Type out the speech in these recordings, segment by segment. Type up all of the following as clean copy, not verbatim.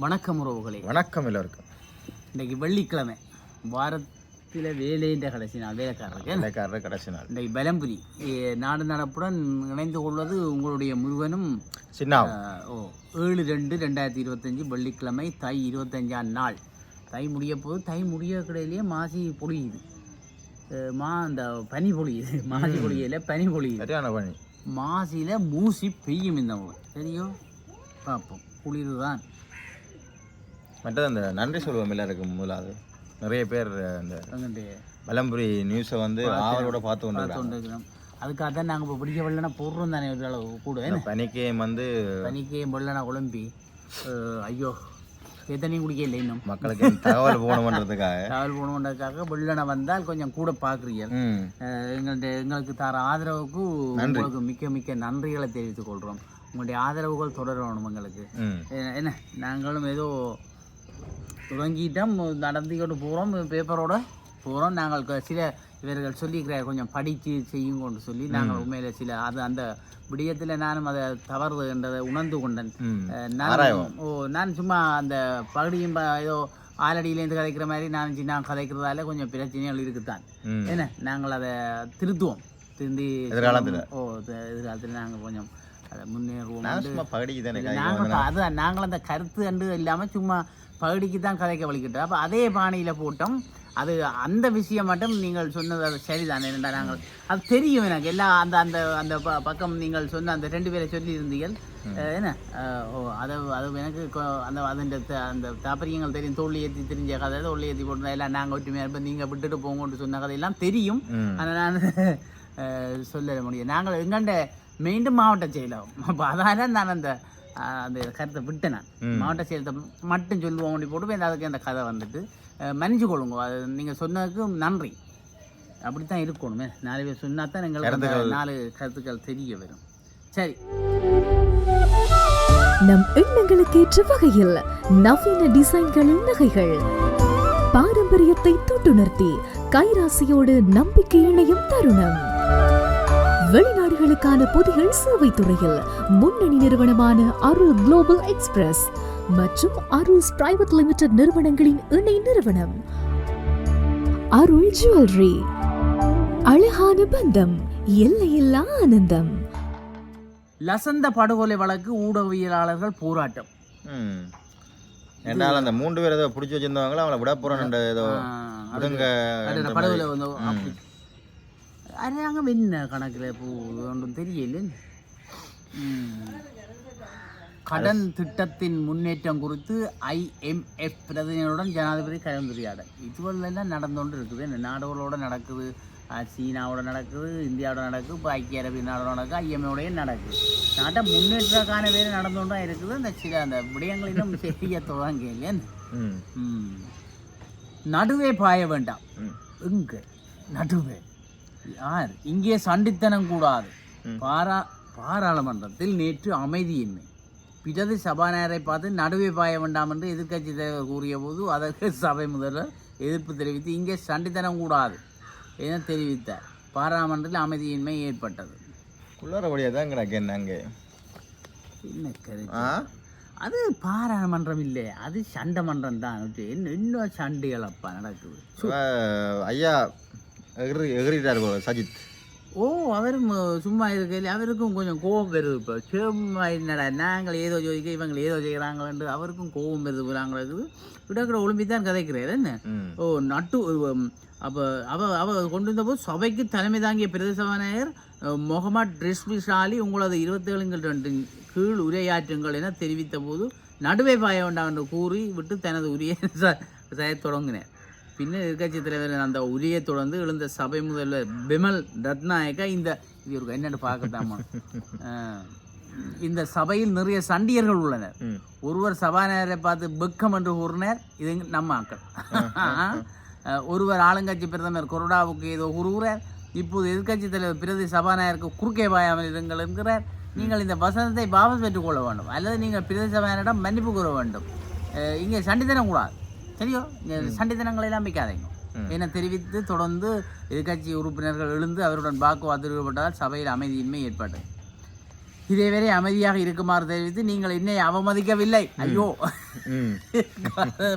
வணக்கம் உறவுகளே. வணக்கம் எல்லோருக்கும். இன்றைக்கு வெள்ளிக்கிழமை, வாரத்தில் வேலைன்ற கடைசி நாள், வேலைக்காரர் கடைசி நாள். இன்றைக்கு பலம்புரி நாடு நடப்புடன் இணைந்து கொள்வது உங்களுடைய முருகனும் சின்ன 7/2/2025 வெள்ளிக்கிழமை, தை 25ஆம் நாள். தை முடிய போது, தை முடிய கிடையிலேயே மாசி பொழியுது, அந்த பனி பொழியுது, மாசி பொழியில பனி பொழியுது, சரியான பனி. மாசியில் மூசி பெய்யும் இந்த முறை, தெரியும் பார்ப்போம். குளிர் தான். மற்றது அந்த நன்றி சொல்லுவோம் எல்லாருக்கும். முதலாவது நிறைய பேர் அந்த பலம்புரி நியூஸை ஆவலோட பார்த்து கொண்டிருக்கிறோம். அதுக்காக தான் நாங்கள் இப்போ பிடிக்க வெள்ளனா போடுறோம் தானே கூட. பனிக்கையும் பனிக்கையும் வெள்ளனா குழம்பி ஐயோ எத்தனையும் குடிக்க இல்லை. இன்னும் மக்களுக்கு தகவல் போகணுன்றதுக்காக வெள்ளனை வந்தால் கொஞ்சம் கூட பார்க்குறீங்க. எங்களுக்கு தர ஆதரவுக்கு உங்களுக்கு மிக்க மிக்க நன்றிகளை தெரிவித்துக் கொள்கிறோம். உங்களுடைய ஆதரவுகள் தொடரணும் எங்களுக்கு. என்ன நாங்களும் ஏதோ தொடங்கிட்டோம், நடந்துக்கிட்டு போகிறோம், பேப்பரோட போகிறோம். நாங்கள் சில இவர்கள் சொல்லிக்கிறார் கொஞ்சம் படித்து செய்யுங்கன்னு சொல்லி, நாங்கள் உண்மையில் சில அந்த விடயத்தில் நானும் அதை தவறு என்றதை உணர்ந்து கொண்டேன். நான் சும்மா அந்த பகுதியும் ஏதோ ஆலடியிலேருந்து கதைக்கிற மாதிரி நான் கதைக்கிறதால கொஞ்சம் பிரச்சனைகள் இருக்குத்தான். ஏன்னா நாங்கள் அதை திருத்துவோம், திருந்தி எதிர்காலத்தில் நாங்கள் கொஞ்சம் அதை முன்னேறுவோம். நாங்கள் அந்த கருத்து அண்டு இல்லாமல் சும்மா பகுதிக்கு தான் கதைக்க வலிக்கிட்டோம். அப்போ அதே பாணியில் போட்டோம். அது அந்த விஷயம் மட்டும் நீங்கள் சொன்னது அது சரிதான். என்னென்னா நாங்கள் அது தெரியும் எனக்கு எல்லாம் அந்த அந்த அந்த பக்கம் நீங்கள் சொன்ன அந்த 2 பேரை சொல்லியிருந்தீர்கள். என்ன அது எனக்கு அந்த தாப்பரியங்கள் தெரியும். தோல்வி ஏற்றி தெரிஞ்ச கதை, தோல்வி ஏற்றி போட்டு எல்லாம் நாங்கள் ஒற்றுமையாக இருப்போம், நீங்கள் விட்டுட்டு போங்கன்னு சொன்ன கதையெல்லாம் தெரியும். அதை நான் சொல்ல முடியும். நாங்கள் எங்கண்ட மீண்டும் மாவட்ட செயலம். அப்போ அதால நான் அந்த கருத்தை விட்டேன். நான் மாவட்ட செயலத்தை மட்டும் சொல்லுவோம் அப்படி போட்டு அதுக்கு அந்த கதை வந்துட்டு மன்னிச்சு கொள்ளுங்க. அது நீங்கள் சொன்னதுக்கு நன்றி. அப்படித்தான் இருக்கணுமே. 4 பேர் சொன்னா தான் எங்களுக்கு 4 கருத்துக்கள் தெரிய வரும். சரி, நம் எண்ணங்களுக்கு ஏற்ற வகையில் நவீன டிசைன்களின் நகைகள், பாரம்பரியத்தை தொட்டுணர்த்தி கைராசியோடு நம்பிக்கை இணையும் தருணம். வெளிநாடுகளுக்கான பொதிகள் சேவை துறையில் முன்னணி நிறுவனமான அருள் குளோபல் எக்ஸ்பிரஸ் மற்றும் அருள்ஸ் பிரைவேட் லிமிடெட் நிறுவனங்களின் இணை நிறுவனம் அருள் ஜுவல்லரி. அழகான பந்தம், எல்லையில்லா ஆனந்தம். லசந்த படுகொலை வழக்கு ஊடகவியலாளர்கள் போராட்டம். என்னால் அந்த 3 பேர் ஏதோ பிடிச்சி வச்சிருந்தவங்களா அவங்கள விட போறோம். ஏதோ படுகொலை அங்க என்ன கணக்கில் இப்போ ஒன்றும் தெரியல. கடன் திட்டத்தின் முன்னேற்றம் குறித்து IMF பிரதிநிதிகளுடன் ஜனாதிபதி கலந்துரையாடல். இதுவெல்லாம் நடந்து கொண்டு இருக்குது. நாடுகளோட நடக்குது, சீனாவோட நடக்குது, இந்தியாவோட நடக்குது, இப்போ ஐக்கிய அரபு நாடோட நடக்குது, IMFோடைய நடக்குது. நாட்டை முன்னேற்றக்கான வேலை நடந்து கொண்டா இருக்குது. அந்த சில அந்த விடயங்களிலும் செய்ய தொடங்க இல்லைன்னு. நடுவே பாய வேண்டாம். எங்க நடுவே யார்? இங்கே சண்டித்தனம் கூடாது. பாராளுமன்றத்தில் நேற்று அமைதியின்மை. பிரதி சபாநாயகரை பார்த்து நடுவே பாய வேண்டாம் என்று எதிர்க்கட்சி தலைவர் கூறிய போது அதற்கு சபை முதல்வர் எதிர்ப்பு தெரிவித்து இங்கே சண்டித்தனம் கூடாது என தெரிவித்தார். பாராளுமன்றத்தில் அமைதியின்மை ஏற்பட்டது. அது பாராளுமன்றம் இல்லை, அது சண்டை மன்றம் தான். இன்னும் சண்டைகள் அப்பா நடக்குது. ஐயா எகிரிட்டார் சஜித். அவரும் சும்மா இருக்கையில் அவருக்கும் கொஞ்சம் கோபம் வருது. இப்போ சும்மா என்னடா நாங்கள் ஏதோ ஜோதிக்க இவங்க ஏதோ செய்கிறாங்களேன்னு அவருக்கும் கோபம் வருது. போகிறாங்களுக்கு விடக்கிற ஒலிம்பித்தான் கதைக்கிறார். என்ன நட்டு அப்போ அவ கொண்டு வந்தபோது சபைக்கு தலைமை தாங்கிய பிரதேச சபாநாயகர் முகமது ரிஸ்வி ஷாலி உங்களது 27 கீழ் உரையாற்றுங்கள் என தெரிவித்த போது நடுவே பாய வேண்டாம் என்று கூறி விட்டு தனது உரையை செய்ய தொடங்கினார். பின்னர் எதிர்கட்சி தலைவர் அந்த உரியை தொடர்ந்து எழுந்த சபை முதல்வர் பிமல் ரத்நாயக்கா இது ஒரு என்னென்னு பார்க்கட்டாமா, இந்த சபையில் நிறைய சண்டியர்கள் உள்ளனர். ஒருவர் சபாநாயகரை பார்த்து பெக்கம் என்று கூறினார். இது நம்ம ஆக்கள். ஒருவர் ஆளுங்கட்சி பிரதமர் கொரோடாவுக்கு ஏதோ கூறுகிறார். இப்போது எதிர்கட்சி தலைவர் பிரதி சபாநாயகருக்கு குறுக்கே பாயாமல் இருங்கள் என்கிறார். நீங்கள் இந்த வசனத்தை வாபஸ் பெற்றுக்கொள்ள வேண்டும், அல்லது நீங்கள் பிரதி சபாநாயகரிடம் மன்னிப்பு கூற வேண்டும். இங்கே சண்டித்தனம் கூடாது, சரியோ? சண்டித்தனங்களை எல்லாம் வைக்காதீங்க என தெரிவித்து தொடர்ந்து எதிர்கட்சி உறுப்பினர்கள் எழுந்து அவருடன் வாக்குவாதத்தில் ஈடுபட்டதால் சபையில் அமைதியின்மை ஏற்பட்டது. இதேவரை அமைதியாக இருக்குமாறு தெரிவித்து நீங்கள் என்னை அவமதிக்கவில்லை. ஐயோ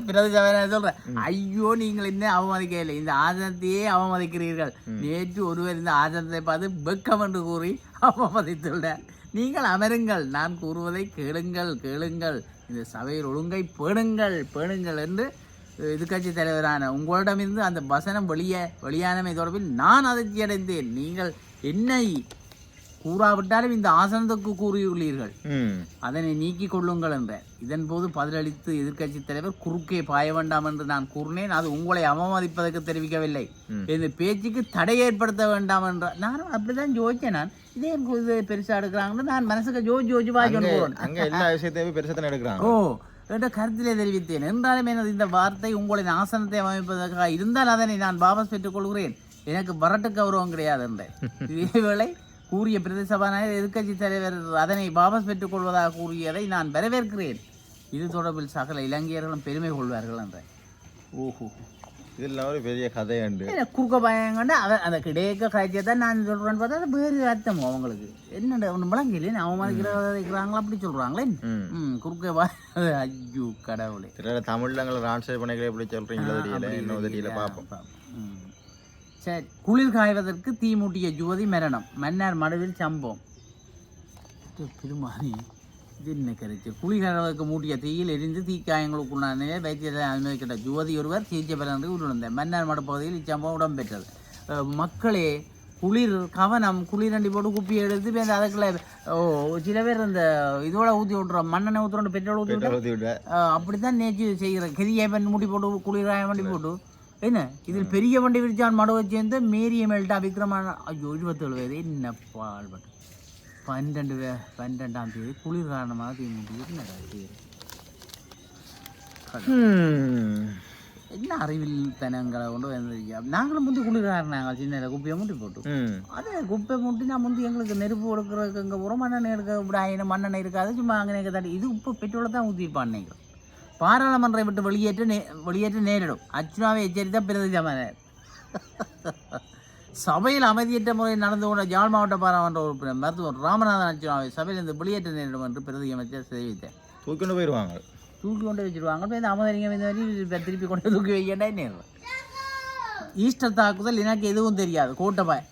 பிரதி சொல்றேன், ஐயோ நீங்கள் என்ன அவமதிக்கவில்லை, இந்த ஆசனத்தையே அவமதிக்கிறீர்கள். நேற்று ஒருவர் இந்த ஆசனத்தை பார்த்து வெக்கம் என்று கூறி அவமதித்துள்ளார். நீங்கள் அமருங்கள், நான் கூறுவதை கேளுங்கள் கேளுங்கள், இந்த சபையில் ஒழுங்கை பேணுங்கள் என்று எதிர்கட்சி தலைவரான உங்களிடமிருந்து அந்த வசனம் வெளியானமை தொடர்பில் நான் அதிர்ச்சி அடைந்தேன். நீங்கள் என்னை கூறாவிட்டாலும் இந்த ஆசனத்துக்கு கூறியுள்ளீர்கள், அதனை நீக்கிக் கொள்ளுங்கள் என்ற. இதன் போது பதிலளித்து எதிர்கட்சி தலைவர் குறுக்கே பாய வேண்டாம் என்று நான் கூறினேன். அது உங்களை அவமதிப்பதற்கு தெரிவிக்கவில்லை, இந்த பேச்சுக்கு தடை ஏற்படுத்த வேண்டாம் என்ற. நானும் அப்படிதான் யோசிச்சேன். நான் இதே பெருசா எடுக்கிறாங்கன்னு நான் மனசுக்கு ஜோஜி எடுக்கிறாங்க என்ற கருத்திலே தெரிவித்தேன். என்றாலும் எனது இந்த வார்த்தை உங்களின் ஆசனத்தை அமைப்பதற்காக இருந்தால் அதனை நான் வாபஸ் பெற்றுக் கொள்கிறேன். எனக்கு வரட்டு கௌரவம் கிடையாது என்றேன். இதேவேளை கூறிய பிரதேச சபாநாயகர் எதிர்கட்சி தலைவர் அதனை வாபஸ் பெற்றுக் கொள்வதாக கூறியதை நான் வரவேற்கிறேன். இது தொடர்பில் சகல இலங்கையர்களும் பெருமை கொள்வார்கள் என்றேன். ஓஹோ, இதெல்லாம் ஒரு பெரிய கதை உண்டு. குறுக்க பயங்கண்ட அந்த கிடைக்க காய்ச்சியை தான் நான் சொல்கிறேன்னு பார்த்தா அது வேறு அர்த்தம் அவங்களுக்கு. என்னடா ஒன்று விளங்கல, அவமானிக்கிறாங்களா அப்படி சொல்கிறாங்களே. குறுக்க பாய, ஐயோ கடவுளே. தமிழ்ல எங்களை ட்ரான்ஸ்லேட் பண்ணிக்கலாம் எப்படி சொல்கிறீங்களோ தெரியல, இன்னும் தெரியல, பார்ப்போம். சரி, குளிர் காய்வதற்கு தீ மூட்டிய யுவதி மரணம், மன்னார் மடுவில் சம்பவம். பெருமானி, இது என்ன கருத்து? குளிர் காய்வதற்கு மூட்டிய தீயில் எரிந்து தீக்காயங்களுக்குள்ளான வைத்தியத்தை அனுமதிக்கின்ற யுவதி ஒருவர் சிகிச்சை பெற உயிரிழந்தார். மன்னார் மடு பகுதியில் இச்சம்பவம் இடம்பெற்றது. மக்களே, குளிர் கவனம், குளிரண்டி போட்டு குப்பியை எடுத்து அதுக்குள்ள சில பேர் இந்த இதோட ஊற்றி விட்றோம், மண்ணெண்ணெய் ஊற்றுறோம், பெட்ரோல் ஊற்றி விட்டு அப்படித்தான் நேற்று செய்கிற கெதியை பண்ணி மூட்டி போட்டு குளிராய வண்டி போட்டு என்ன. இதில் பெரிய வண்டி விரிச்சான் மடுவை சேர்ந்து மேரிய மேல்ட்டா விக்ரமான. ஐயோ 27 வயது என்ன பால்பட்டு 12ஆம் தேதி குளிர் காரணமாக தீ மூட்டி என்ன அறிவில் தனங்களை கொண்டு வந்து நாங்களும் முந்தி குளிர் காரணாங்க. சின்ன குப்பையை மூட்டி போட்டு அதே குப்பை மூட்டி நான் முந்தி எங்களுக்கு நெருப்பு கொடுக்குறதுக்கு இங்கே போகிறோம். மண்ணெண்ணெய் எடுக்க இப்படி ஆயிரம் மண்ணெண்ணெய் இருக்காது, சும்மா அங்கே தட்டி இது உப்பு பெட்ரோலை தான் ஊற்றிருப்பான் நினைக்கிறோம். பாராளுமன்றை விட்டு வெளியேற்ற நேரிடும் அர்ச்சுனாவை எச்சரித்த பிரதி சபாநாயகர். சபையில் அமைதியற்ற முறையில் நடந்து கொண்ட யாழ் மாவட்ட பாராளுமன்ற உறுப்பினர் மருத்துவர் ராமநாதன் அர்ச்சுனாவை சபையில் வெளியேற்ற நேரிடும் என்று பிரதி அமைச்சர் தெரிவித்தார். தூக்கி கொண்டு போயிடுவாங்க, தூக்கி கொண்டு வச்சிருவாங்க. இந்த அமைதிங்க திருப்பி கொண்டு தூக்கி வைக்கண்டா நேரம். ஈஸ்டர் தாக்குதல் எனக்கு எதுவும் தெரியாது, கோட்டபாய்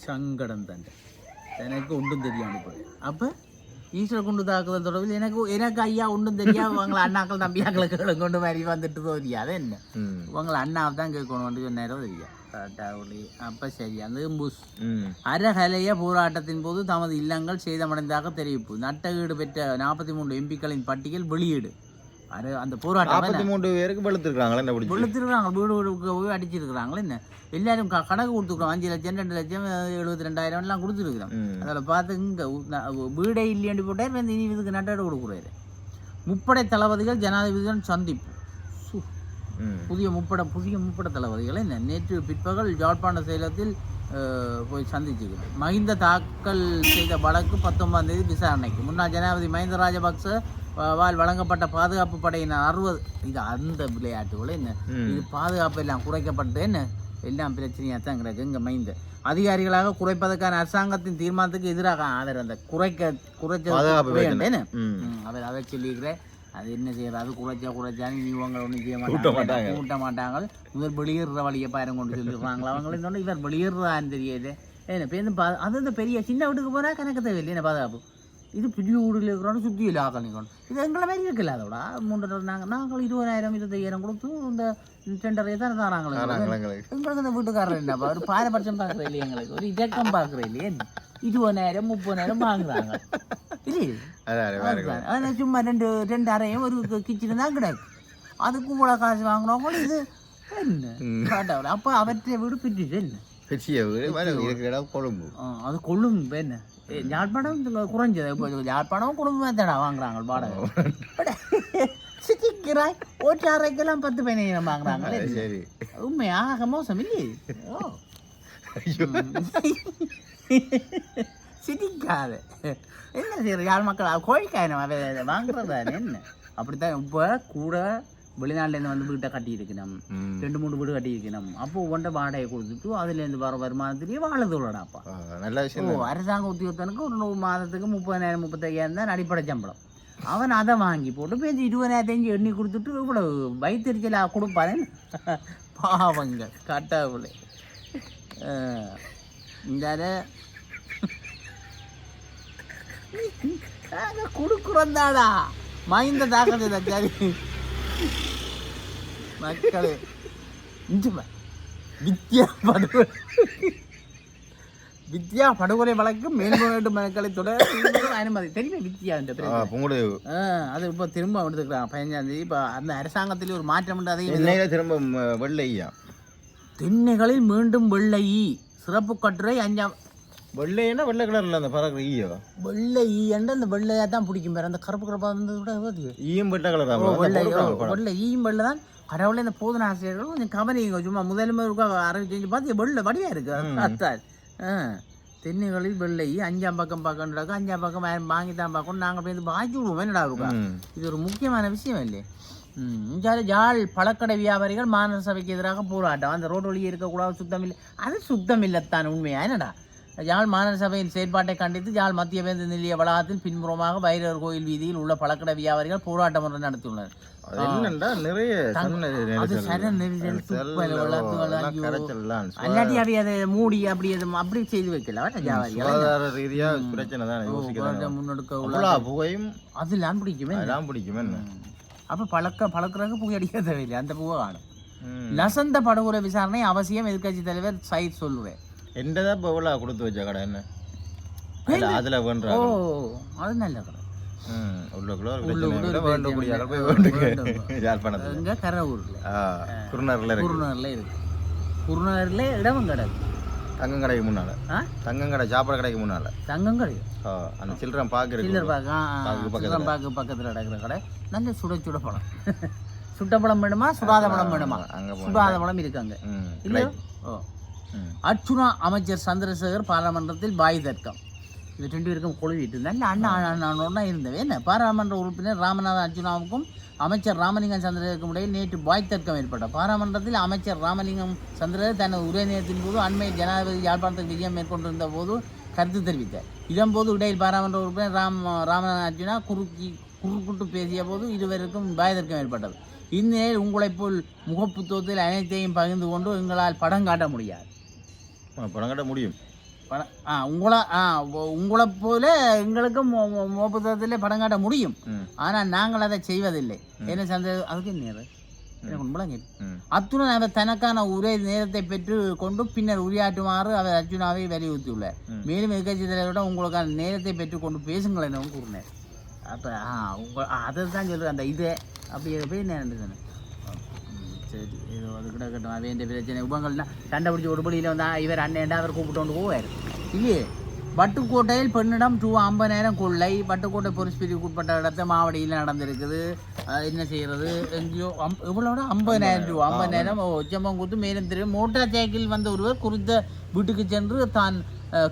சங்கடம் தண்டை எனக்கு ஒன்றும் தெரியாது. அப்போ ஈஸ்வர குண்டு தாக்குதல் தொடர்பில் எனக்கு ஐயா ஒன்றும் தெரியாது. உங்களை அண்ணாக்கள் தம்பியாக்களை கேளு கொண்டு மாதிரி வந்துட்டு தெரியாது. என்ன உங்களை அண்ணாவை தான் கேட்கணும் சொன்னாரோ தெரியாது. அப்ப சரி, அந்த புஷ் அறகலைய போராட்டத்தின் போது தமது இல்லங்கள் சேதமடைந்ததாக தெரிவிப்பு. நட்டஈடு பெற்ற 43 எம்பிக்களின் பட்டியல் வெளியீடு. அந்த போராட்டம் 43 பேருக்கு வெளுத்திருக்காங்க, வீடு வீடுக்கு போய் அடிச்சிருக்கிறாங்களே. என்ன எல்லாரும் கணக்கு கொடுத்துக்கிறோம், 5 லட்சம் 2 லட்சம் 72,000 எல்லாம் கொடுத்துருக்குறோம். அதில் பார்த்து இங்கே வீடே இல்லையாண்டி போட்டார். இனி இதுக்கு நட்டாடு கொடுக்குறாரு. முப்படை தளபதிகள் ஜனாதிபதியுடன் சந்திப்பு. புதிய முப்படை தளபதிகள் என்ன நேற்று பிற்பகல் யாழ்ப்பாண சேலத்தில் போய் சந்திச்சுக்கிறோம். மஹிந்த தாக்கல் செய்த வழக்கு 19ஆம் தேதி விசாரணைக்கு. முன்னாள் ஜனாதிபதி மஹிந்த ராஜபக்ச வழங்கப்பட்ட பாதுகாப்பு படையினர் 60. இது அந்த விளையாட்டுகள் என்ன, இது பாதுகாப்பு எல்லாம் குறைக்கப்பட்டு என்ன எல்லாம் பிரச்சனையாக தான் கிடக்கு. இங்கே மைந்த அதிகாரிகளாக குறைப்பதற்கான அரசாங்கத்தின் தீர்மானத்துக்கு எதிராக அவர் அந்த குறைச்சேன்னு அவர் அதை சொல்லியிருக்கிறேன். அது என்ன செய்யறது, அது குறைச்சான்னு நீ உங்களை ஒன்றும் செய்ய மாட்டாங்க, கூட்ட மாட்டாங்க. இவர் வெளியேற வழியை பாயிரம் கொண்டு சொல்லிடுறாங்களா அவங்க இன்னொன்று இவர் வெளியேறான்னு தெரியாது. ஏன்னா பேருந்து அது இந்த பெரிய சின்ன வீட்டுக்கு போனால் கணக்கு தேவையில்லை என்ன பாதுகாப்பு. இது பெரிய வீடுல இருக்கிறோம், சுற்றி இல்லை ஆக்கள் நிற்கணும். இது எங்களை மாதிரி இருக்குல்ல. அதோட 3 நாங்கள் 20,000 25,000 கொடுத்து இந்த டெண்டரை தான் தராங்களே. எங்களுக்கு இந்த வீட்டுக்காரர் என்னப்பா ஒரு பாரபட்சம் பார்க்குற இல்லையா, எங்களுக்கு ஒரு இயக்கம் பார்க்குற இல்லையே. 20,000 30,000 வாங்குறாங்க இல்லையே. சும்மா 2 அறையும் ஒரு கிச்சனு தான் கிடக்கு. அதுக்கு கூட காசு வாங்குறவங்க இது என்ன. அப்போ அவற்றை வீடு பிரிச்சு என்ன கொழும்பு, அது கொழும்பு என்ன யாழ்ப்பாணம் குறைஞ்சது. இப்போ யாழ்ப்பாணம் குடும்பமே தடா வாங்குறாங்க வாடகை. சிக்கிக்கிறாய் ஓட்டு அறைக்கெல்லாம் 10-15 வாங்குறாங்களே. சரி, உண்மையாக மோசம் இல்லையே. சிரிக்காத என்ன செய்யற யாழ் மக்கள் கோழிக்காயினம் வாங்குறதா என்ன அப்படித்தான். இப்போ கூட வெளிநாட்டிலேருந்து வந்து வீட்டை கட்டியிருக்கணும், 2-3 வீடு கட்டியிருக்கணும். அப்போ ஒன்றை வாடகை கொடுத்துட்டு அதுலேருந்து வர வருமானத்திலேயே வாழதோடப்பா. நல்ல விஷயம். அரசாங்க உத்தியோகத்தனுக்கு ஒரு 100 மாதத்துக்கு 30,000 35,000 தான் அடிப்படை சம்பளம். அவன் அதை வாங்கி போட்டு பேசி 20,000 எண்ணி கொடுத்துட்டு இவ்வளோ வயிற்றுச்சலாக கொடுப்பாரு. பாவங்க கட்டாவுல இந்த கொடுக்குறோம் தாடா மைந்த தாக்கத்தை சரி மக்களே. வித்யா படுகொலை வழக்கு மேல்முறையீட்டு மக்களை தொடர் அனுமதி தெரியுமே வித்யா என்ற பேர். அது இப்போ திரும்ப எடுத்துக்கிறான் 15ஆம் தேதி. இப்போ அந்த அரசாங்கத்திலே ஒரு மாற்றம் உண்டு. அதையும் திரும்ப வெள்ளையா தென்னைகளில் மீண்டும் வெள்ளை சிறப்பு கட்டுரை 5ஆம். வெள்ளைன்னா வெள்ளை கலர்ல அந்த பறக்கிற ஈயோ வெள்ளை ஈயண்டு அந்த வெள்ளையா தான் பிடிக்கும் பேர். அந்த கருப்பு கருப்பா இருந்தது கூட ஈயும் வெள்ளை கலர் வெள்ளை ஈயும் வெள்ளை தான். கடவுளை இந்த போதன ஆசிரியர்கள் கொஞ்சம் கவனிங்க. சும்மா முதல்ல அறிவிச்சு பார்த்து வெள்ளை வடிவா இருக்கு. தென்னைகளில் வெள்ளை 5ஆம் பக்கம் பார்க்கணுடாக்கா 5ஆம் பக்கம் வாங்கி தான் பார்க்கணும். நாங்கள் போய் வாங்கி விடுவோம். என்னடா இருக்கா இது ஒரு முக்கியமான விஷயம் இல்லையே. ஜாழ் பழக்கடை வியாபாரிகள் மாநகர சபைக்கு எதிராக போராட்டம். அந்த ரோடு வழியே இருக்கக்கூடாது, சுத்தம் இல்லை. அது சுத்தம் இல்லைத்தான் உண்மையா. என்னடா யாழ் மாநகர சபையின் செயற்பாட்டை கண்டித்து யாழ் மத்திய வேந்த நிலைய வளாகத்தில் பின்புறமாக வைரவர் கோயில் வீதியில் உள்ள பழக்கடை வியாபாரிகள் போராட்டம் ஒன்று நடத்தியுள்ளனர். அல்லாட்டி அவை அதை மூடி அப்படி செய்து வைக்கல அதெல்லாம் பிடிக்குமே. அப்ப பழக்கிறதுக்கு புகை அடிக்க தேவையில்லை. அந்த பூவை காணும். லசந்த படுகொலை விசாரணை அவசியம். எதிர்கட்சி தலைவர் சயித் சொல்லுவேன். என்னதான் இப்போ எவ்வளோ கொடுத்து வச்ச கடை என்ன அதில் வேண்டாம். ஓ அது நல்ல கடை. குருநூர்ல இருக்கு. குருநூர்ல இடமும் கடை தங்கம் கடைக்கு முன்னால. தங்கம் கடை சாப்பாடு கடைக்கு முன்னால தங்கம் கடை. அந்த சில்லறம் பாக்கு பக்கத்துல நடக்கிற கடை. நல்ல சுட சுட பழம். சுட்ட பழம் வேணுமா சுடாத பழம் வேணுமா? சுடாத பழம் இருக்காங்க இல்லையோ. ஓ அர்ச்சுனா அமைச்சர் சந்திரசேகர் பாராளுமன்றத்தில் பாய் தர்க்கம். இது 2 பேருக்கும் கொழுவிட்டு நல்ல அண்ணா இருந்தவே. என்ன பாராளுமன்ற உறுப்பினர் ராமநாதன் அர்ச்சுனாவுக்கும் அமைச்சர் ராமலிங்கம் சந்திரசேகருக்கும் இடையில் நேற்று பாய் தர்க்கம் ஏற்பட்ட பாராளுமன்றத்தில் அமைச்சர் ராமலிங்கம் சந்திரசேகர் தனது உரை நேரத்தின் போது அண்மை ஜனாதிபதி யாழ்ப்பாணத்துக்கு விஜயம் மேற்கொண்டிருந்த போது கருத்து தெரிவித்தார். இதன்போது இடையில் பாராளுமன்ற உறுப்பினர் ராமநாதன் அர்ச்சுனா குறுக்கிட்டு பேசிய போது இருவருக்கும் பாய் தர்க்கம் ஏற்பட்டது. இந்நிலையில் உங்களைப் போல் முகப்புத்தகத்தில் அனைத்தையும் பகிர்ந்து கொண்டு எங்களால் படம் காட்ட முடியாது. படம் காட்ட முடியும். உங்களை போல எங்களுக்கும் முகப்புத்தகத்திலே படம் காட்ட முடியும். ஆனால் நாங்கள் அதை செய்வதில்லை. என்ன சந்தேகம் அதுக்கு நேரம் அத்துடன் அவர் தனக்கான உரை நேரத்தை பெற்று கொண்டு பின்னர் உரையாற்றுமாறு அவர் அர்ஜுனாவை வலியுறுத்தியுள்ளார். மேலும் எதிர்கட்சி தலைவரிடம் உங்களுக்கான நேரத்தை பெற்றுக்கொண்டு பேசுங்கள் எனவும் கூறினார். அப்போ அதை தான் சொல்லுவேன். அந்த இதை அப்படி போய் நான் சொன்னேன். சரி ஏதோ அது கூட கட்டும். அவன் பிரச்சனை உபங்கள்னா சண்டை பிடிச்சி ஒரு பலியில் வந்தால் இவர் அண்ணேண்டா அவர் கூப்பிட்டு கொண்டு போவார் இல்லையே. வட்டுக்கோட்டையில் பெண்ணிடம் 50,000 கொள்ளை. வட்டுக்கோட்டை போலீஸ் பிரிவுக்கு உட்பட்ட இடத்த மாவடியில் நடந்திருக்குது. என்ன செய்கிறது எங்கேயோ எவ்வளோட 50,000 ரூபா 50,000 உச்சம்பம் கொடுத்து மேலும் தெரியும். மோட்டார் சைக்கிள் வந்த ஒருவர் குறித்த வீட்டுக்கு சென்று தான்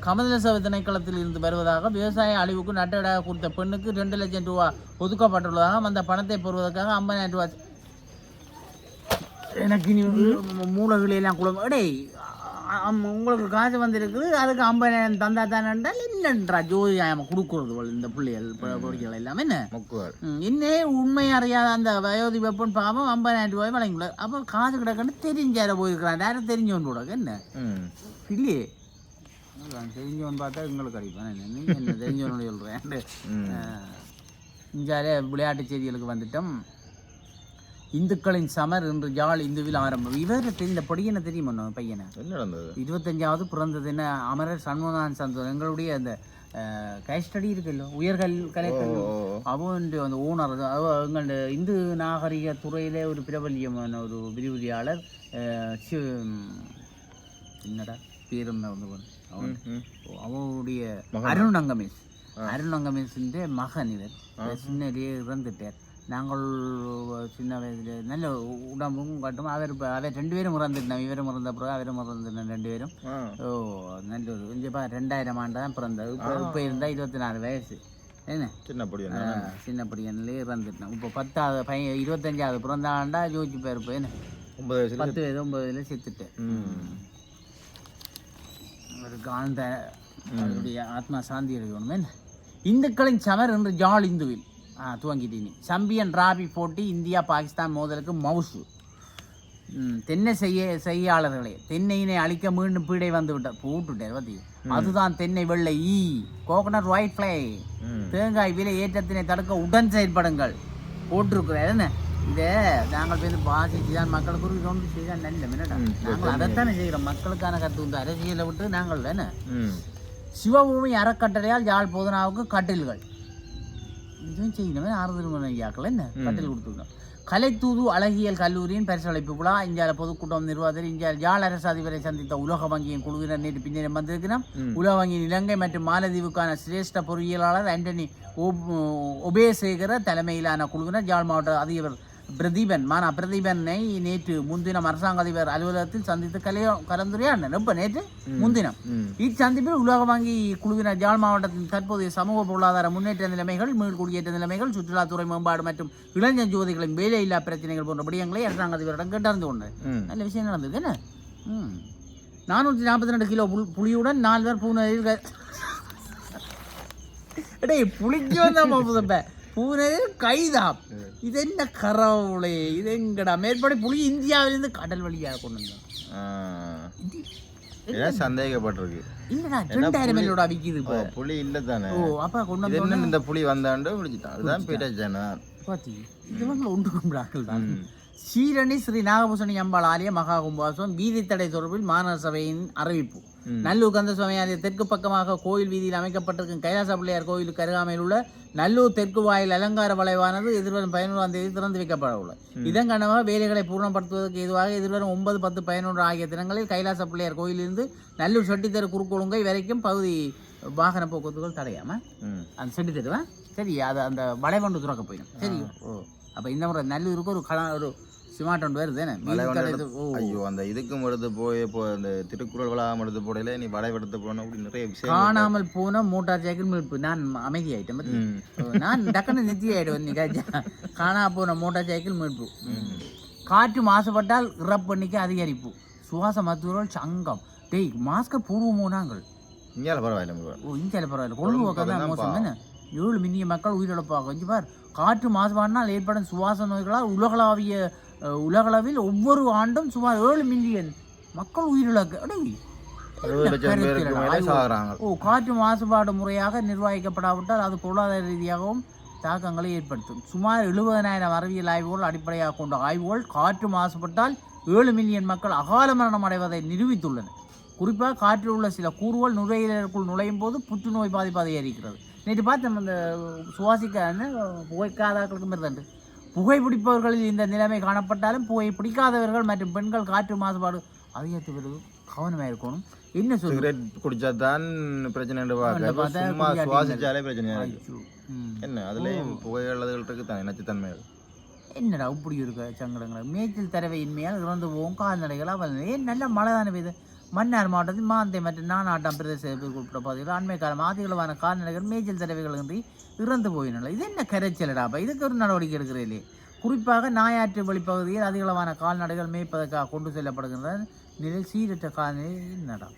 கமலசபை திணைக்களத்தில் இருந்து வருவதாக விவசாய அழிவுக்கு நட்டடாக கொடுத்த பெண்ணுக்கு 2 லட்சம் ரூபா ஒதுக்கப்பட்டுள்ளதாக அந்த பணத்தை பெறுவதற்காக 50,000 ரூபா எனக்கு மூலகளெல்லாம் குழம்பு எடே உங்களுக்கு காசு வந்திருக்குது அதுக்கு 50,000 தந்தா தானேன்றால் இல்லைன்றா ஜோதி கொடுக்குறது இந்த பிள்ளைகள் பொடிகள் எல்லாமே என்ன இன்னே உண்மை அறியாத அந்த வயோதி வெப்பன் பாவம் 50,000 ரூபாய் வழங்கிவிடாது. அப்போ காசு கிடக்குன்னு தெரிஞ்சார போயிருக்கிறான். யாரும் தெரிஞ்சவன் கூட என்ன இல்லையே. தெரிஞ்சவன் பார்த்தா எங்களுக்கு அடிப்பான். நீங்கள் என்ன தெரிஞ்சவனோட சொல்கிறேன். இஞ்சாலே விளையாட்டு செய்திகளுக்கு வந்துட்டோம். இந்துக்களின் சமர் என்று யாழ் இந்துவில் ஆரம்பம். இவரை இந்த பொடியனை தெரியுமா பையனை? 25வது பிறந்த தின அமரர் சண்முகநாதன் சந்தோஷ் எங்களுடைய அந்த கைஸ்டடி இருக்குல்ல உயர்கல்வி அவன் அந்த ஓனர் எங்கள் இந்து நாகரிக துறையிலே ஒரு பிரபல்யமான ஒரு விரிவுரையாளர். என்னடா பேரும் அவனுடைய அருண் அங்கமேஷ் மகன். இவர் சின்னடியே இறந்துட்டார். நாங்கள் சின்ன வயதில் நல்ல உடம்பும் கட்டும். அவர் 2 பேரும் இறந்துட்டோம். இவரும் இறந்த பிறகு அவரும் இறந்துட்டோம் 2 பேரும். ஓ நல்ல ஒரு கொஞ்சம் 2000 ஆண்டு தான் பிறந்தது. இப்போ இருந்தால் 24 வயசு. என்ன சின்ன பொடியன் சின்ன படிக்கன்லேயே இறந்துட்டான். இப்போ 10வது பையன் 25வது பிறந்தாண்டா ஜோதிச்சு பேர் இப்போ என்ன 9 வயசுல 10 வயது 9 வயதில் செத்துட்டேன். அவருக்கு ஆழ்ந்த அவருடைய ஆத்மா சாந்தி அடையணும். என்ன இந்துக்களின் சமர் என்று ஜால் இந்துவில் துவங்கிட்டீங்க. சம்பியன் டிராபி போட்டி இந்தியா பாகிஸ்தான் மோதலுக்கு மவுசு. தென்னை செய்யாளர்களே, தென்னையினை அழிக்க மீண்டும் பீடை வந்து விட்டார் போட்டுட்டார் பத்தி. அதுதான் தென்னை வெள்ளை ஈ கோகனட் ஒயிட் ஃப்ளை. தேங்காய் விலை ஏற்றத்தினை தடுக்க உடன் செயல்படுங்கள் போட்டிருக்கிறார். என்ன இதை நாங்கள் பேர் பாசிச்சு தான் மக்களுக்கு ஒரு ஒன்று செய்தால் நல்ல மின்னடா. நாங்கள் அதைத்தானே செய்கிறோம். மக்களுக்கான கருத்து வந்து அரசியலை விட்டு நாங்கள் என்ன சிவபூமி அறக்கட்டளையால் யாழ் போதனாவுக்கு கட்டில்கள் இதுவும் செய்யணுமே. ஆறுதல் ஐயாக்கள் என்ன கட்டில் கொடுத்துருக்கோம். கலைத்தூது அழகியல் கல்லூரியின் பரிசளிப்பு விழா இந்தியாவில் பொதுக்கூட்டம் நிர்வாகத்தில் இந்தியாவில் யாழ் அரசு அதிபரை சந்தித்த உலக வங்கியின் குழுவினர் நேற்று பின்னரம் வந்திருக்கிறோம். உலக வங்கியின் இலங்கை மற்றும் மாலத்தீவுக்கான சிரேஷ்ட பொறியியலாளர் ஆண்டனி ஒபேசேகர தலைமையிலான குழுவினர் யாழ் மாவட்ட அதிபர் பிரதீபனை நேற்று முன்தினம் அரசாங்க அதிபர் அலுவலகத்தில் சந்தித்து கலந்துரையாடினர். இப்போ நேற்று முன்தினம் இச்சந்திப்பில் உலக வங்கி குழுவினர் யாழ் மாவட்டத்தின் தற்போதைய சமூக பொருளாதார முன்னேற்ற நிலைமைகள், மீள்குடியேற்ற நிலைமைகள், சுற்றுலாத்துறை மேம்பாடு மற்றும் இளைஞர் ஜோதிகளின் வேலையில்லா பிரச்சனைகள் போன்ற விடயங்களை அரசாங்க அதிபரிடம் கேட்டறிந்து கொண்டது. நல்ல விஷயம் நடந்திருக்கு. என்ன 442 கிலோ புளியுடன் 4 பேர் பூனரில் புளிக்கு வந்த பூனரில் கைதாம். இது என்ன கரவுளே, இது எங்கடா மேற்படி புலி இந்தியாவிலிருந்து கடல் வழியாக கொண்டு வந்தோம். சந்தேகப்பட்டிருக்கு. இல்லடா 2000 விக்குது புலி இல்ல தானே. ஓ அப்ப கொண்டு வந்து இந்த புலி வந்தாண்டு பிடிச்சிட்டான். அதுதான் பேட்டாச்சானா பாத்தி. இது வந்து ஒன்று கும்பிடாக்கள் தான். சீரணி ஸ்ரீ நாகபூஷணி அம்பாள் ஆலய மகா கும்பாசம் வீதி தடை தொடர்பில் மாநகர சபையின் அறிவிப்பு. நல்லூர் கந்தசுவாமி ஆலய தெற்கு பக்கமாக கோயில் வீதியில் அமைக்கப்பட்டிருக்கும் கைலாச பிள்ளையார் கோயிலுக்கு அருகாமையில் உள்ள நல்லூர் தெற்கு வாயில் அலங்கார வளைவானது எதிர்வரும் 11ஆம் தேதி திறந்து வைக்கப்பட உள்ளது. இதன் காரணமாக வேலைகளை பூர்ணப்படுத்துவதற்கு எதுவாக எதிர்வரும் 9, 10, 11 ஆகிய தினங்களில் கைலாச பிள்ளையார் கோயிலிருந்து நல்லூர் செட்டித்தெரு குறுக்கொழுங்கை வரைக்கும் பகுதி வாகன போக்குவரத்துகள் தடையாம அந்த செட்டித்தெருவா சரி அது அந்த வளைவண்டு துறக்க போயிடும். சரி அப்ப இந்த முறை நல்லூருக்கு ஒரு சிமாட்டம் வருது. ஐயோ அந்த இதுக்கும் எடுத்து போய் இப்போ அந்த திருக்குறள் வளாகம் எடுத்து போடையில நீ வளைவெடுத்து போன நிறைய விஷயம் காணாமல் போன மோட்டார் சைக்கிள் மீட்பு. நான் அமைதி ஆயிட்டேன். நான் டக்குன்னு நித்தி ஆயிடுவேன். காணா போன மோட்டார் சைக்கிள் மீட்பு. காற்று மாசுபட்டால் இறப்பெண்ணிக்கை அதிகரிப்பு. சுவாச மருத்துவர்கள் சங்கம். டேய் மாஸ்க பூர்வமோ நாங்கள் இந்தியால பரவாயில்ல. இந்தியால பரவாயில்ல. கொழும்பு பக்கம் தான் மோசம். என்ன 7 மில்லியன் மக்கள் உயிரிழப்பாக கொஞ்சம் பார். காற்று மாசுபாடினால் ஏற்படும் சுவாச நோய்களால் உலகளவில் ஒவ்வொரு ஆண்டும் சுமார் 7 மில்லியன் மக்கள் உயிரிழக்க. காற்று மாசுபாடு முறையாக நிர்வகிக்கப்படாவிட்டால் அது பொருளாதார ரீதியாகவும் தாக்கங்களை ஏற்படுத்தும். சுமார் 70,000 அறிவியல் ஆய்வுகள் அடிப்படையாக கொண்ட ஆய்வுகள் காற்று மாசுபட்டால் 7 மில்லியன் மக்கள் அகால மரணம் அடைவதை நிரூபித்துள்ளன. குறிப்பாக காற்றில் உள்ள சில கூறுகள் நுரையீரலுக்குள் நுழையும் போது புற்றுநோய் பாதிப்பு அதிகரிக்கிறது. நேற்று பார்த்தோம் இந்த சுவாசிக்க புகைக்காதவர்களுக்கு மாதிரி புகைப்பிடிப்பவர்களில் இந்த நிலைமை காணப்பட்டாலும் புகை பிடிக்காதவர்கள் மற்றும் பெண்கள் காற்று மாசுபாடு அதிகரித்து வருவது கவனமாக இருக்கணும். என்ன சிகரெட் குடிச்சா தான் பிரச்சனை சுவாசிச்சாலே பிரச்சனை என்ன அதுலேயும் புகைகள் இருக்கு தான் நச்சுத்தன்மை. என்னடா இப்படி இருக்க சங்கடங்கள். மேய்ச்சல் தரவையின்மையால் இறந்து போகும் கால்நடைகளாக ஏன் நல்ல மழை தானே பெய்யுது. மன்னார் மாவட்டத்தில் மாந்தை மற்றும் நானாட்டம் பிரதேச உட்பட்ட பகுதியில் அண்மை காலம் அதிகளவான கால்நடைகள் மேய்ச்சல் தடவைகள் இன்றி இறந்து போயினால இது என்ன கரைச்சலடாப்பா. இதுக்கு ஒரு நடவடிக்கை எடுக்கிறீர்களே. குறிப்பாக நாயாற்று வழிப்பகுதியில் அதிகளவான கால்நடைகள் மேய்ப்பதற்காக கொண்டு செல்லப்படுகின்ற நிலையில் சீரற்ற கால்நடை என்னடா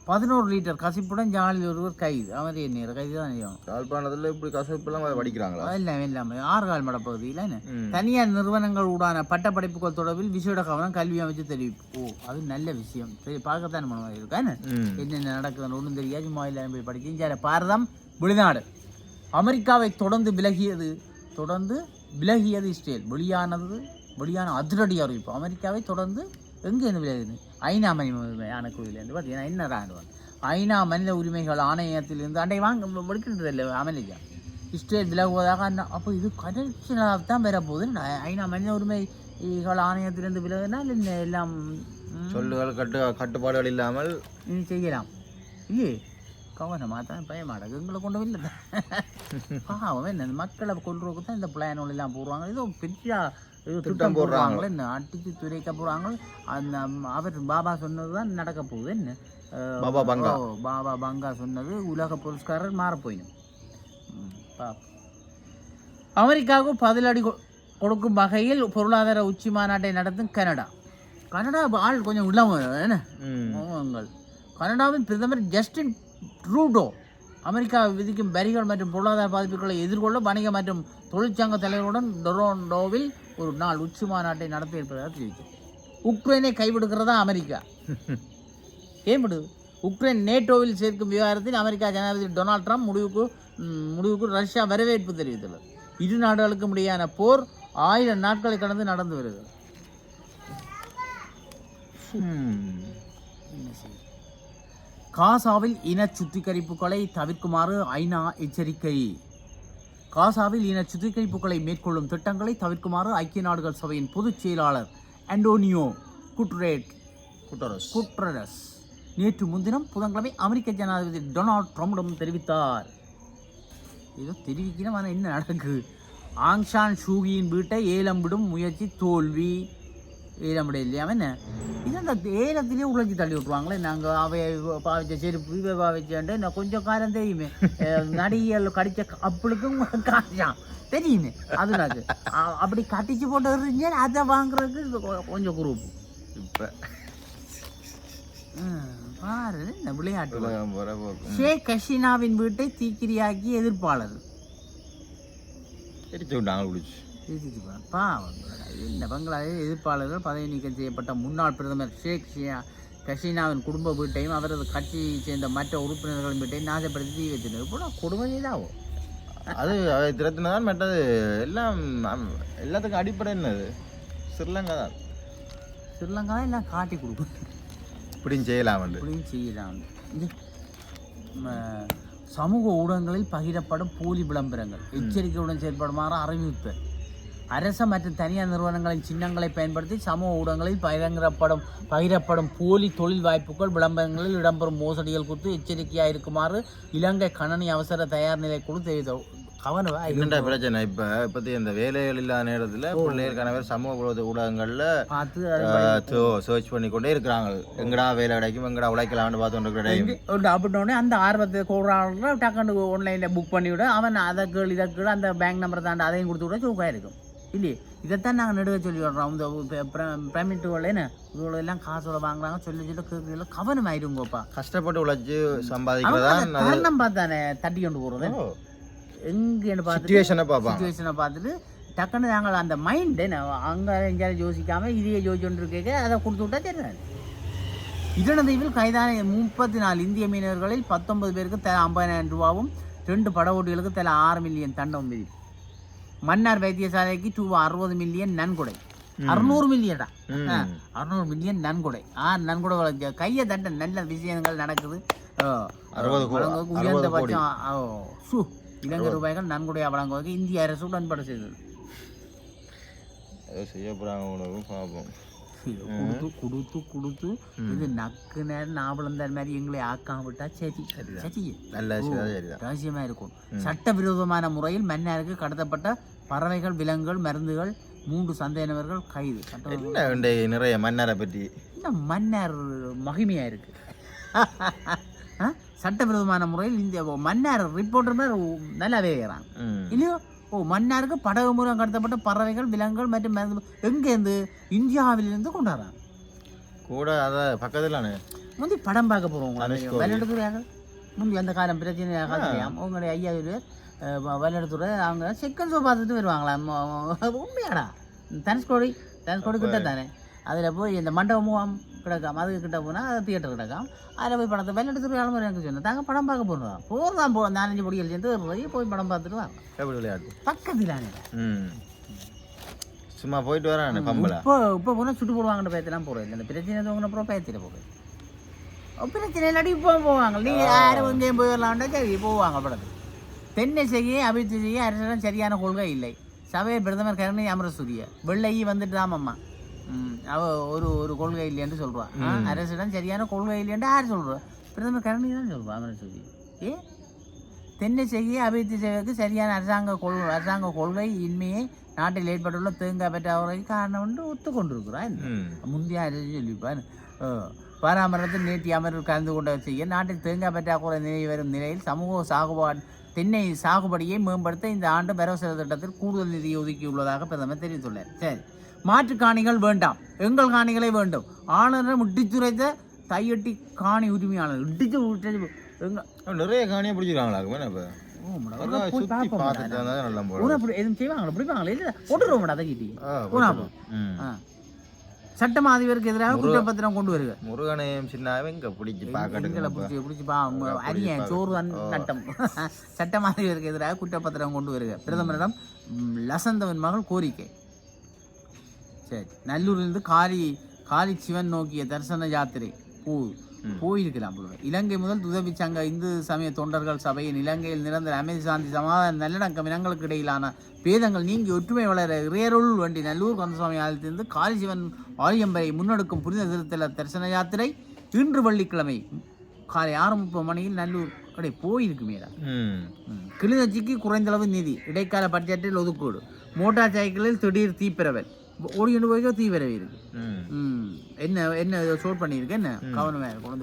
11 லிட்டர் கசிப்புடன் ஜாலில் ஒருவர் கைது. அவர் என்ன கைது தான் யாழ்ப்பாணத்தில் இப்படி கசிப்பெல்லாம் வடிக்கிறாங்களா? எல்லாம் 6 கால் மட பகுதியில் என்ன தனியார் நிறுவனங்கள் உடான பட்டப்படிப்புகள் தொடர்பில் விசேட கவனம் கல்வி அமைச்சு தெரிவிப்பு. அது நல்ல விஷயம். சரி பார்க்கத்தான் மனமாக இருக்கா. என்னென்ன நடக்குதுன்னு ஒன்றும் தெரியாது. சும்மா இல்லை போய் படிச்சு இந்தியாவில் பாரதம் வெளிநாடு அமெரிக்காவை தொடர்ந்து விலகியது இஸ்ரேல் வெளியான அதிரடி அறிவிப்பு. அமெரிக்காவை தொடர்ந்து எங்கேருந்து விலகுது? ஐநா மனித ஆணைக்குழுவிலேருந்து பார்த்தீங்கன்னா என்ன ராணுவம் ஐநா மனித உரிமைகள் ஆணையத்திலிருந்து அண்டை வெடிக்கின்றது இல்லை அமெரிக்கா இஸ்ரேல் விலகுவதாக. அப்போ இது கடைசியாக தான் பெறப்போகுது. ஐநா மனித உரிமைகள் ஆணையத்திலிருந்து விலகுனால் எல்லாம் சொல்லுகள் கட்டுப்பாடுகள் இல்லாமல் செய்யலாம். இல்லையே கவனமாக தான் பயமாடாது. எங்களை கொண்டு இல்லை பாவம் என்ன மக்களை கொண்டு தான் இந்த பிளான்கள் எல்லாம் போடுவாங்க. ஏதோ பெரிய திட்டம் போடுறாங்களே என்ன அடித்து துரைக்க போகிறாங்க. அந்த அவர் பாபா சொன்னது தான் நடக்க போகுது. என்ன பாபா பங்கா. பாபா பங்கா சொன்னது உலக புரஸ்காரர் மாறப்போயினும். அமெரிக்காவுக்கு பதிலடி கொடுக்கும் வகையில் பொருளாதார உச்சி மாநாட்டை நடத்தும் கனடா. கனடா ஆள் கொஞ்சம் உள்ளவங்க என்ன. கனடாவின் பிரதமர் ஜஸ்டின் ட்ரூடோ அமெரிக்கா விதிக்கும் வரிகள் மற்றும் பொருளாதார பாதிப்புகளை எதிர்கொள்ள வணிக மற்றும் தொழிற்சங்க தலைவருடன் டொரண்டோவில் ஒரு நாள் உச்சி மாநாட்டை நடத்த இருப்பதாக தெரிவித்தார். உக்ரைனை கைவிடுகிறதா அமெரிக்கா? ஏன் விடுது? உக்ரைன் நேட்டோவில் சேர்க்கும் விவகாரத்தில் அமெரிக்கா ஜனாதிபதி டொனால்ட் ட்ரம்ப் முடிவுக்கு ரஷ்யா வரவேற்பு தெரிவித்துள்ளது. இரு நாடுகளுக்கும் இடையான போர் 1000 நாட்களை கடந்து நடந்து வருகிறது. காசாவில் இன சுத்திகரிப்புகளை தவிர்க்குமாறு ஐநா எச்சரிக்கை. காசாவில் இன சுத்திகரிப்புகளை மேற்கொள்ளும் திட்டங்களை தவிர்க்குமாறு ஐக்கிய நாடுகள் சபையின் பொதுச் செயலாளர் அண்டோனியோ குட்டரஸ் நேற்று முன்தினம் புதன்கிழமை அமெரிக்க ஜனாதிபதி டொனால்ட் ட்ரம்பிடம் தெரிவித்தார். ஏதோ தெரிவிக்கணும், ஆனால் என்ன நடக்குது? ஆங்சான் சூகியின் வீட்டை ஏலம் விடும் முயற்சி தோல்வி. ஏலம் விட இல்லையா என்ன? இது அந்த ஏலத்திலே உழைச்சி தள்ளி விட்டுருவாங்களே. நாங்கள் அவை பாவிச்ச செருப்பு இவை பாவிச்சேன்ட்டு நான் கொஞ்சம் காரம் தெரியுமே. நடிகர்கள் கடித்த அப்பளுக்கும் காய்ச்சான் தெரியுமே. அதுனாக்கு அப்படி கட்டிச்சு போட்டு இருந்துச்சு. அதை வாங்குறதுக்கு கொஞ்சம் குரூப் இப்போ பாரு இந்த விளையாட்டு. ஷேக் ஹசீனாவின் வீட்டை தீக்கிரியாக்கி எதிர்ப்பாளர் இந்த பங்களாதேஷ் எதிர்ப்பாளர்கள் பதவி நீக்கம் செய்யப்பட்ட முன்னாள் பிரதமர் ஷேக் ஹசீனாவின் குடும்ப வீட்டையும் அவரது கட்சியை சேர்ந்த மற்ற உறுப்பினர்களின் வீட்டையும் நாசப்படுத்தி தீ வைத்திருந்தது கூட குடும்பம் இதாகும். அது அதை திறத்தினதான் மற்றது எல்லாம் எல்லாத்துக்கும் அடிப்படை என்னது ஸ்ரீலங்கா தான். ஸ்ரீலங்கா தான் எல்லாம் காட்டி கொடுக்கும். இப்படியும் செய்யலாம் சமூக ஊடகங்களில் பகிரப்படும் போலி விளம்பரங்கள் எச்சரிக்கையுடன் செயல்படுமாறு அறிவிப்பு. அரச மற்றும் தனியார் நிறுவனங்களின் சின்னங்களை பயன்படுத்தி சமூக ஊடகங்களில் பகிரப்படும் போலி தொழில் வாய்ப்புகள் விளம்பரங்களில் இடம்பெறும் மோசடிகள் குறித்து எச்சரிக்கையாக இருக்குமாறு இலங்கை கணனி அவசர தயார் நிலை குழு தெரிவித்தது. என்னடா பிரச்சனை? இப்பத்தி இந்த வேலைகள் இல்லாத நேரத்தில் பிள்ளைகளுக்கான பேர் சமூக ஊடகங்கள்ல பார்த்து சர்ச் பண்ணி கொண்டே இருக்கிறாங்க. எங்கடா வேலை கிடைக்கும், எங்கடா உழைக்கலாம்னு பார்த்து அப்படின்னோடனே அந்த ஆர்வத்தை கூடுறாங்க. டக்குன்னு ஆன்லைனில் புக் பண்ணிவிட அவன் அதை இதை கீழே அந்த பேங்க் நம்பரை தாண்டி அதையும் கொடுத்து விட சூக்காக இருக்கும். இல்லையே இதைத்தான் நாங்கள் நெடுக சொல்லி விடுறோம். இந்த பேமெண்ட்டுகள் என்ன இவ்வளோ எல்லாம் காசோட வாங்குறாங்க சொல்லி கேட்கல கவனம் ஆயிடுங்கப்பா. கஷ்டப்பட்டு உழைச்சி சம்பாதிக்கிறதா காரணம் பார்த்தானே தட்டி கொண்டு போகிறது. எங்கன்னு பார்த்துட்டு பார்த்துட்டு டக்குன்னு நாங்கள் அந்த மைண்டு அங்கே எங்கேயாவது யோசிக்காமல் இதையே யோசிச்சுட்டு இருக்க அதை கொடுத்து விட்டா தெரியாது. இதனதீவில் கைதான 34 இந்திய மீனவர்களில் 19 பேருக்கு தலா 50,000 ரூபாவும் 2 படகோட்டிகளுக்கு தலா 6 மில்லியன் தண்டம் விதிப்பு. மன்னார் வைத்தியசாலைக்கு ரூபா 60 மில்லியன் நன்கொடை. 600 மில்லியன்டா 600 மில்லியன் நன்கொடை. நன்கொடை கையை தட்ட நல்ல விஷயங்கள் நடக்குது. உயர்ந்தபட்சம் இலங்கை ரூபாய்கள் நன்கொடையாக வழங்குவதற்கு இந்திய அரசு உடன்பட செய்தது. கொடுத்து இது நக்கு நேரம் நாவலந்தார் மாதிரி எங்களை ஆக்காம விட்டா சரி ரகசியமா இருக்கும். சட்டவிரோதமான முறையில் மன்னாருக்கு கடத்தப்பட்ட பறவைகள், விலங்குகள், மருந்துகள் 3 சந்தேக நபர்கள் கைது. நிறைய மன்னாரை பற்றி மன்னார் மகிமையா இருக்கு. சட்டவிரோதமான முறையில் இந்த மன்னார் ரிப்போர்ட்டர் மாதிரி நல்லாவே இருக்கிறான் இல்லையோ. மன்னாருக்கு படகு மூலம் கடத்தப்பட்ட பறவைகள், விலங்குகள் மற்றும் எங்கேருந்து இந்தியாவிலிருந்து கொண்டாடுறாங்க கூட. அதை பக்கத்தில் முந்தி படம் பார்க்க போகிறோம் விளையாட்டுத்துறையாக. முந்தி அந்த காலம் பிரச்சனையாக தெரியாம உங்களுடைய 5000 பேர் விளையாட்டுத்துறை அவங்க செகண்ட் ஷோ பார்த்துட்டு வருவாங்களாம். உண்மையாடா தனுஷ்கோடி கிட்ட தானே. அதில் போய் இந்த மண்டபமும் கிடக்காம அதுக்கு கிட்ட போனால் தியேட்டர் கிடக்காம அதில் போய் படத்தை விளையாட்டு ஆளுமுறை எனக்கு சொன்னேன். தாங்க படம் பார்க்க போகிறோம். போகிறதான் 4-5 பொடிகள் சேர்ந்து போய் படம் பார்த்துட்டு வாங்க. விளையாட்டு பக்கத்தில் சும்மா போயிட்டு வரேன். இப்போ போனால் சுட்டு போடுவாங்கன்னு பயத்தெல்லாம் போகிறேன். இந்த பிரச்சனை தோங்கின அப்புறம் பயத்தில் போகிறேன். பிரச்சனை இல்லாட்டி இப்போ போவாங்க. நீங்கள் யாரும் எங்கேயும் போயிடலாம்டா சரி போவாங்க படத்துக்கு. தென்னிசையை அபிவிருத்தி செய்ய அரசிடம் சரியான கொள்கை இல்லை. சபை பிரதமர் கருணை அமரசூரிய வெள்ளை வந்துட்டு தாமம்மா அவ ஒரு கொள்கை இல்லையான்னு சொல்றான். அரசிடம் சரியான கொள்கை இல்லையான்னு யார் சொல்றா? பிரதமர் கருணை தான் சொல்றான் அமரசூரிய. தென்னிசையை அபிவிருத்தி செய்வதற்கு சரியான அரசாங்க கொள்கை இன்மையை நாட்டில் ஏற்பட்டுள்ள தேங்காய் பெற்ற அவரை காரணம் ஒத்துக்கொண்டிருக்கிறான். முந்தைய அரசு சொல்லிப்பான். பாராமரத்தில் நேற்று அமர்வு கலந்து கொண்ட செய்ய நாட்டில் தேங்காய் பற்றாக்குறை நிலை வரும் நிலையில் சமூக சாகுபாடு தென்னை சாகுபடியை மேம்படுத்த இந்த ஆண்டு வரவு செலவு திட்டத்தில் கூடுதல் நிதியை ஒதுக்கியுள்ளதாக பிரதமர் தெரிவித்துள்ளார். சரி, மாற்று காணிகள் வேண்டாம், எங்கள் காணிகளை வேண்டும். ஆளுநர் இடித்துரைத்த தையட்டி காணி உரிமையாளர் இடிச்சு நிறைய காணியை பிடிச்சிருக்காங்களா சட்டம் அதிபருக்கு எதிராக குற்றப்பத்திரம் கொண்டு வருக. முருகனையும் சின்னாவே இங்க பிடிச்சி அரிய சோறு நட்டம். சட்டம் அதிபருக்கு எதிராக குற்றப்பத்திரம் கொண்டு வருக. பிரதமரிடம் லசந்தவன் மகள் கோரிக்கை. சரி, நல்லூரிலிருந்து காளி சிவன் நோக்கிய தரிசன யாத்திரை போயிருக்கலாம். இலங்கை முதல் உதவி சங்க இந்து சமய தொண்டர்கள் சபையின் இலங்கையில் நிரந்தர அமைதி சாந்தி சமாதான நல்லடக்கம் இனங்களுக்கு இடையிலான பேதங்கள் நீங்கி ஒற்றுமை வளர இறையருள் வண்டி நல்லூர் கந்தசுவாமி ஆலயத்திலிருந்து காளிசிவன் ஆலயம் வரை முன்னெடுக்கும் புனித திருத்தல தரிசன யாத்திரை இன்று வெள்ளிக்கிழமை காலை 6:30 மணியில் நல்லூர் போயிருக்குமேடா. கிளிநொச்சிக்கு குறைந்தளவு நிதி, இடைக்கால பட்ஜெட்டில் ஒதுக்கீடு. மோட்டார் சைக்கிளில் திடீர் தீப்பிரவல், ஓடிட்டு போய் தீவிரவி இருக்கு. என்ன ஷோட் பண்ணியிருக்கு, என்ன கவனமாக இருக்கும்.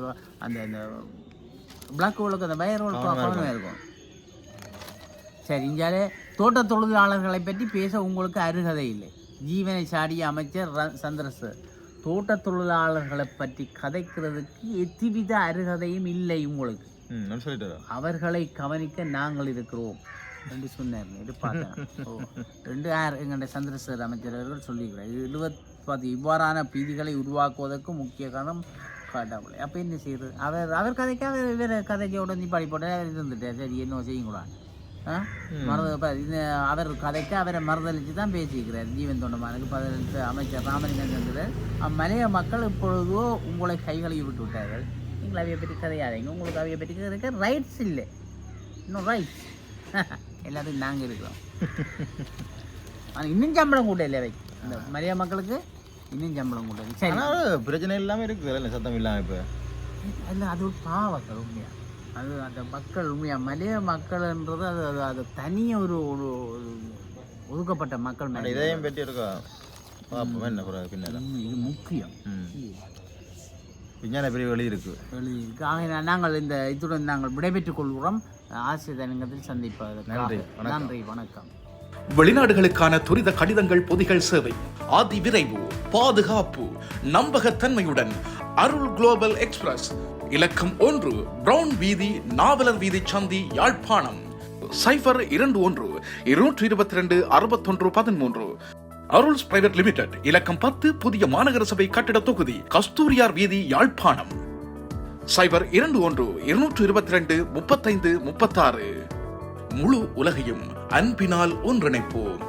அந்த பிளாக் ஹோலுக்கு அந்த வயர் ஹோலுக்கு கவனமாக இருக்கும். சரி, இங்காலே தோட்ட தொழிலாளர்களை பற்றி பேச உங்களுக்கு அருகதை இல்லை. ஜீவனை சாடிய அமைச்சர் சந்திரசேகர். தோட்ட தொழிலாளர்களை பற்றி கதைக்கிறதுக்கு எத்திவித அருகதையும் இல்லை உங்களுக்கு. அவர்களை கவனிக்க நாங்கள் இருக்கிறோம் என்று சொன்னார். எங்களுடைய சந்திரசேகர் அமைச்சர் அவர்கள் சொல்லியிருக்கிறார். இவ்வாறான பீதிகளை உருவாக்குவதற்கு முக்கிய காரணம் கடவுளை. அப்போ என்ன செய்யுது? அவர் கதைக்காக வேறு கதைக்கோட நீ பாடி போட்ட இருந்துட்டார். சரி, என்ன செய்யுங்களா? அவர் கதைக்கு அவரை மறுதளித்து தான் பேசியிருக்கிறார். ஜீவன் தொண்டமானுக்கு பதிலளித்த அமைச்சர் ராமலிங்கம் சந்திரன், மலைய மக்கள் இப்பொழுதோ உங்களை கைகளை விட்டு விட்டார்கள், நீங்கள் அவையை பற்றி கதையாதீங்க, உங்களுக்கு அவையை பற்றி கதைக்க ரைட்ஸ் இல்லை, இன்னும் ரைட்ஸ் எல்லாத்துக்கும் நாங்கள் இருக்கிறோம். ஆனால் இன்னும் சம்பளம் கூட இல்லை, இந்த மலைய மக்களுக்கு இன்னும் சம்பளம் கூட இல்லை. சரி, பிரச்சனை இல்லாமல் இருக்குது, சத்தம் இல்லாமல். இப்போ இல்லை, அது ஒரு பாவங்கள் உண்மையாக. அது அந்த மக்கள் உண்மையாக மலைய மக்கள்ன்றது அது தனியாக ஒரு ஒதுக்கப்பட்ட மக்கள். இதையும் பற்றி இருக்கா இது முக்கியம். விஞ்ஞான பிரிவு வெளியிருக்கு. ஆக நாங்கள் இத்துடன் நாங்கள் விடைபெற்றுக் கொள்கிறோம். ஆசிரியர் சந்திப்பதற்கு நன்றி, வணக்கம். வெளிநாடுகளுக்கான துரித கடிதங்கள் பொதிகள் சேவை, அதி விரைவு, பாதுகாப்பு, நம்பகத்தன்மையுடன் அருள் குளோபல் எக்ஸ்பிரஸ், இலக்கம் 1, பிரவுன் வீதி, நாவலர் வீதி சந்தி, யாழ்ப்பாணம். 0122-222-6113. அருள்ஸ் பிரைவேட் லிமிடெட், இலக்கம் 10, புதிய மாநகர சபை கட்டிட தொகுதி, கஸ்தூரியார் வீதி, யாழ்ப்பாணம். 0121-222-3536. முழு உலகையும் அன்பினால் ஒன்றிணைப்போம்.